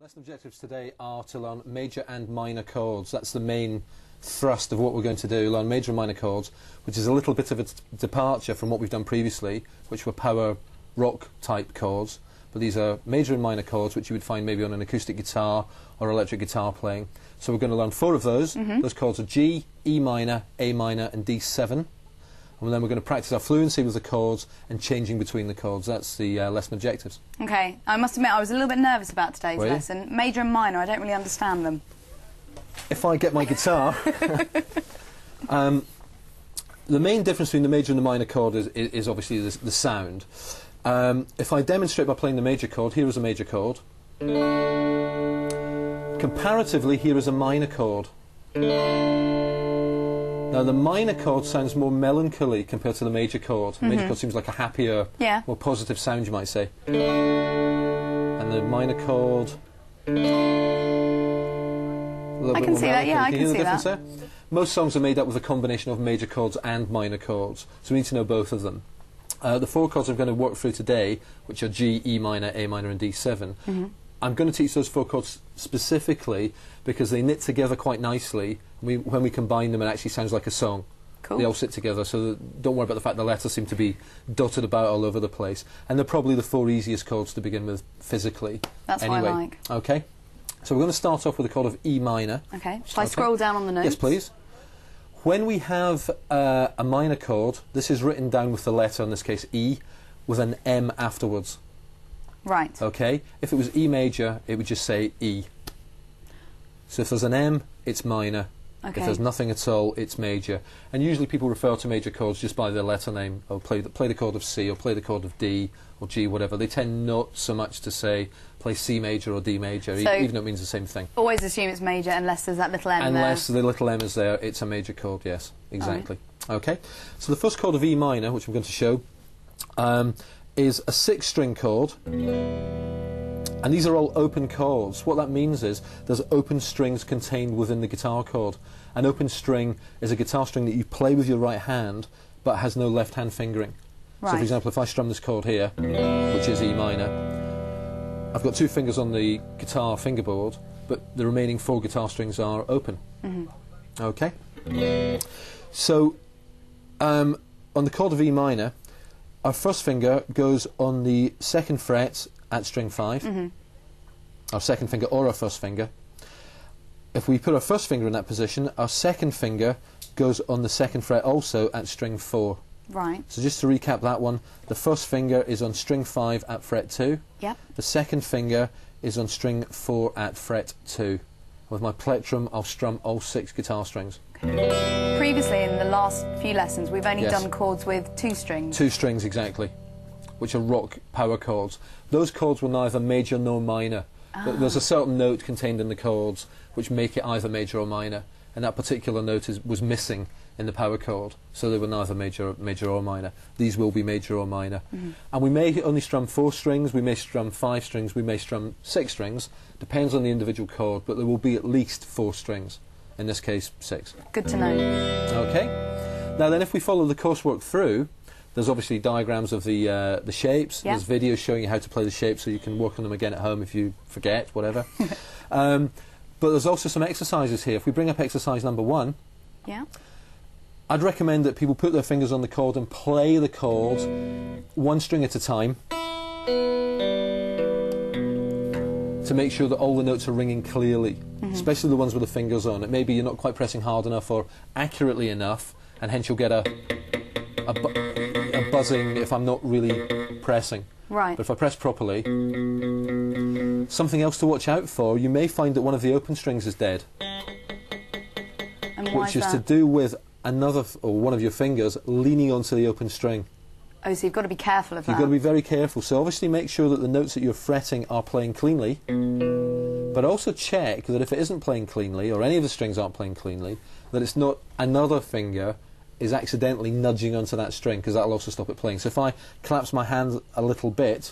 Lesson objectives today are to learn major and minor chords. That's the main thrust of what we're going to do, learn major and minor chords, which is a little bit of a departure from what we've done previously, which were power rock type chords. But these are major and minor chords which you would find maybe on an acoustic guitar or electric guitar playing. So we're going to learn 4 of those. Those chords are G, E minor, A minor and D7. And then we're going to practice our fluency with the chords and changing between the chords. That's the lesson objectives. Okay, I must admit I was a little bit nervous about today's lesson. Major and minor, I don't really understand them. If I get my guitar, the main difference between the major and the minor chord is obviously the sound. If I demonstrate by playing the major chord, here is a major chord. Comparatively, here is a minor chord. Now, the minor chord sounds more melancholy compared to the major chord. The major chord seems like a happier, more positive sound, you might say. And the minor chord... I can see that, yeah, I can see that. There? Most songs are made up with a combination of major chords and minor chords, so we need to know both of them. The 4 chords I'm going to work through today, which are G, E minor, A minor and D7, I'm going to teach those 4 chords specifically because they knit together quite nicely. When we combine them, it actually sounds like a song. Cool. They all sit together, so don't worry about the fact the letters seem to be dotted about all over the place. And they're probably the 4 easiest chords to begin with physically. That's anyway. what I like. Okay, so we're going to start off with a chord of E minor. Okay, shall I scroll down on the notes? Yes, please. When we have a minor chord, this is written down with the letter, in this case E, with an M afterwards. Right. Okay, if it was E major, it would just say E. So if there's an M, it's minor. Okay. If there's nothing at all, it's major. And usually people refer to major chords just by their letter name. Or play the chord of C, or play the chord of D, or G, whatever. They tend not so much to say play C major or D major, so even though it means the same thing. Always assume it's major unless there's that little M there. Unless the little M is there, it's a major chord, yes, exactly. Right. Okay, so the first chord of E minor, which I'm going to show, is a 6-string chord. And these are all open chords. What that means is there's open strings contained within the guitar chord. An open string is a guitar string that you play with your right hand but has no left hand fingering. Right. So for example, if I strum this chord here, which is E minor, I've got 2 fingers on the guitar fingerboard, but the remaining 4 guitar strings are open. Okay? So on the chord of E minor, our first finger goes on the 2nd fret at string 5, our 2nd finger or our 1st finger. If we put our 1st finger in that position, our 2nd finger goes on the 2nd fret also at string 4. Right. So just to recap that one, the 1st finger is on string 5 at fret 2. Yep. The 2nd finger is on string 4 at fret 2. With my plectrum, I'll strum all 6 guitar strings. Okay. Previously, in the last few lessons, we've only done chords with 2 strings. 2 strings, exactly, which are rock power chords. Those chords were neither major nor minor. There's a certain note contained in the chords which make it either major or minor, and that particular note was missing in the power chord, so they were neither major or minor. These will be major or minor. And we may only strum 4 strings, we may strum 5 strings, we may strum 6 strings, depends on the individual chord, but there will be at least 4 strings, in this case 6. Good to know. Okay, now then if we follow the coursework through, there's obviously diagrams of the shapes. There's videos showing you how to play the shapes, so you can work on them again at home if you forget, whatever. But there's also some exercises here. If we bring up exercise number 1, I'd recommend that people put their fingers on the chord and play the chord 1 string at a time to make sure that all the notes are ringing clearly, especially the ones with the fingers on. It may be you're not quite pressing hard enough or accurately enough, and hence you'll get a buzzing if I'm not really pressing. Right. But if I press properly, something else to watch out for, you may find that one of the open strings is dead. And why which is to do with one of your fingers leaning onto the open string. Oh, so you've got to be careful of that. You've got to be very careful. So obviously make sure that the notes that you're fretting are playing cleanly, but also check that if it isn't playing cleanly, or any of the strings aren't playing cleanly, that it's not another finger is accidentally nudging onto that string, because that'll also stop it playing. So if I collapse my hand a little bit...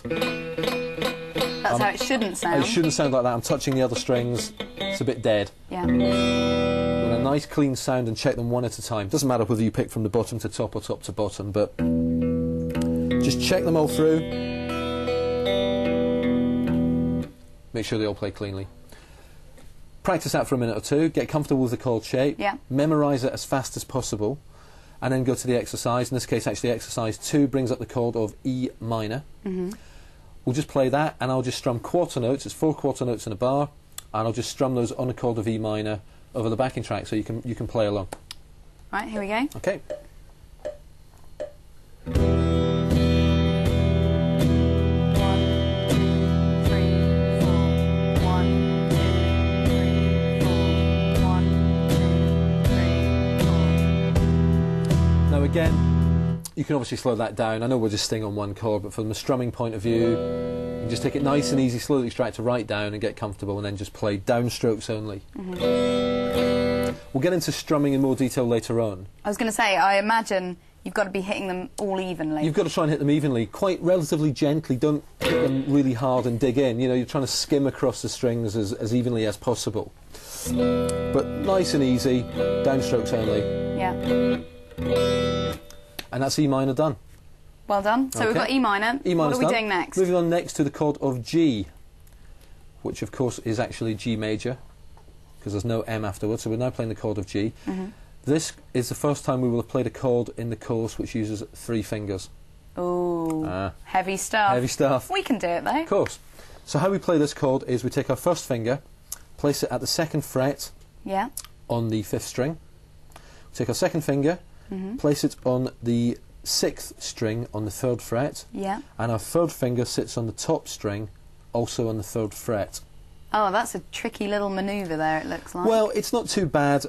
That's how it shouldn't sound. It shouldn't sound like that. I'm touching the other strings. It's a bit dead. Yeah. With a nice clean sound, and check them 1 at a time. Doesn't matter whether you pick from the bottom to top or top to bottom, but just check them all through. make sure they all play cleanly. Practice that for a minute or two, get comfortable with the chord shape, memorise it as fast as possible, and then go to the exercise. In this case, actually, exercise 2 brings up the chord of E minor. We'll just play that, and I'll just strum quarter notes. It's 4 quarter notes in a bar, and I'll just strum those on the chord of E minor over the backing track, so you can play along. Right, here we go. Okay. Again, you can obviously slow that down. I know we're just staying on one chord, but from a strumming point of view, you can just take it nice and easy, slowly extract to right down and get comfortable, and then just play downstrokes only. We'll get into strumming in more detail later on. I was going to say, I imagine you've got to be hitting them all evenly. You've got to try and hit them evenly, quite relatively gently. Don't hit them really hard and dig in. You know, you're trying to skim across the strings as evenly as possible. But nice and easy, downstrokes only. Yeah. And that's E minor done. Well done. So we've got E minor. What are we doing next? Moving on next to the chord of G, which of course is actually G major, because there's no M afterwards, so we're now playing the chord of G. This is the first time we will have played a chord in the course which uses 3 fingers. Ooh, heavy stuff. Heavy stuff. We can do it though. Of course. So how we play this chord is we take our first finger, place it at the 2nd fret on the 5th string. We take our second finger, place it on the 6th string on the 3rd fret, and our 3rd finger sits on the top string, also on the 3rd fret. Oh, that's a tricky little manoeuvre there, it looks like. Well, it's not too bad.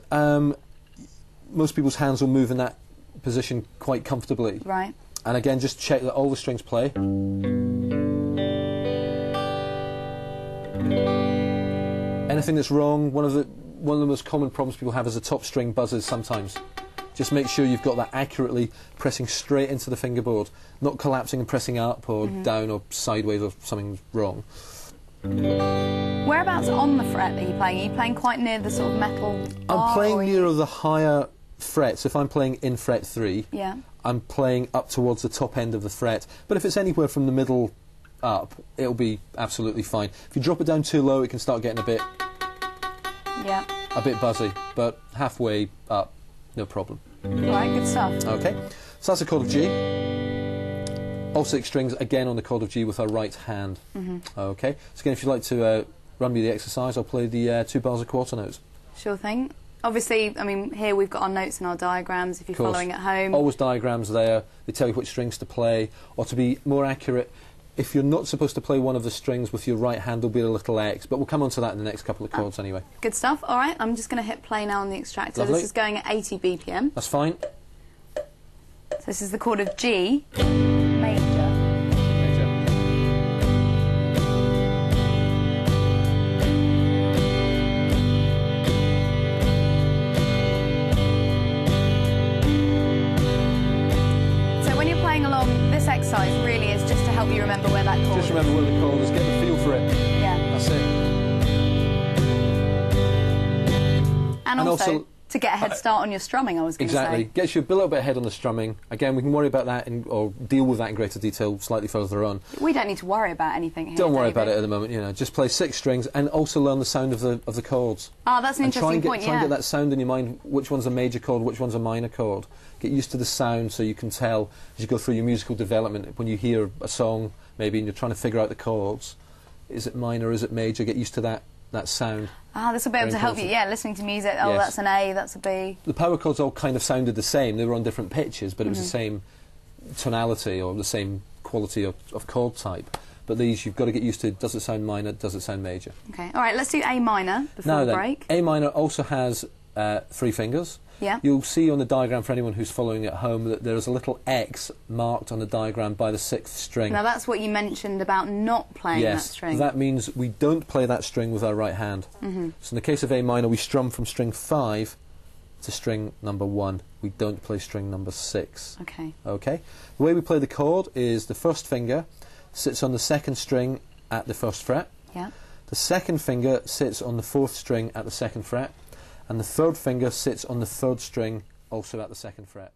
Most people's hands will move in that position quite comfortably. Right. And again, just check that all the strings play. Anything that's wrong, one of the most common problems people have is the top string buzzes sometimes. Just make sure you've got that accurately pressing straight into the fingerboard, not collapsing and pressing up or down or sideways or something's wrong. Whereabouts on the fret are you playing? Are you playing quite near the sort of metal bar? I'm playing near the higher frets. If I'm playing in fret 3, I'm playing up towards the top end of the fret. But if it's anywhere from the middle up, it'll be absolutely fine. If you drop it down too low, it can start getting a bit buzzy. But halfway up, no problem. Right, good stuff. Okay, so that's the chord of G. All 6 strings again on the chord of G with our right hand. Okay, so again, if you'd like to run me the exercise, I'll play the 2 bars of quarter notes. Sure thing. Obviously, I mean, here we've got our notes and our diagrams if you're following at home. Always diagrams there. They tell you which strings to play, or to be more accurate, if you're not supposed to play one of the strings with your right hand, there'll be a little X, but we'll come on to that in the next couple of chords anyway. Good stuff. All right, I'm just going to hit play now on the extractor. Lovely. This is going at 80 BPM. That's fine. So this is the chord of G major. This exercise really is just to help you remember where that chord is. Just remember where the chord is, get the feel for it. Yeah. That's it. And also to get a head start on your strumming, I was going to say. Exactly. Gets you a little bit ahead on the strumming. Again, we can worry about that or deal with that in greater detail slightly further on. We don't need to worry about anything here, Don't worry about it at the moment, you know. Just play 6 strings and also learn the sound of the chords. Ah, that's an interesting point, Try and get that sound in your mind, which one's a major chord, which one's a minor chord. Get used to the sound so you can tell as you go through your musical development, when you hear a song maybe and you're trying to figure out the chords, is it minor, is it major, get used to that sound. Ah, this will be able to help you, listening to music, oh, that's an A, that's a B. The power chords all kind of sounded the same, they were on different pitches, but it was the same tonality or the same quality of chord type. But these, you've got to get used to, does it sound minor, does it sound major? Okay, all right, let's do A minor before the break. A minor also has 3 fingers. Yeah. You'll see on the diagram, for anyone who's following at home, that there is a little X marked on the diagram by the 6th string. Now that's what you mentioned about not playing that string. Yes, that means we don't play that string with our right hand. So in the case of A minor, we strum from string 5 to string number 1. We don't play string number 6. Okay. Okay. The way we play the chord is the first finger sits on the 2nd string at the 1st fret. Yeah. The 2nd finger sits on the 4th string at the 2nd fret. And the 3rd finger sits on the 3rd string, also at the 2nd fret.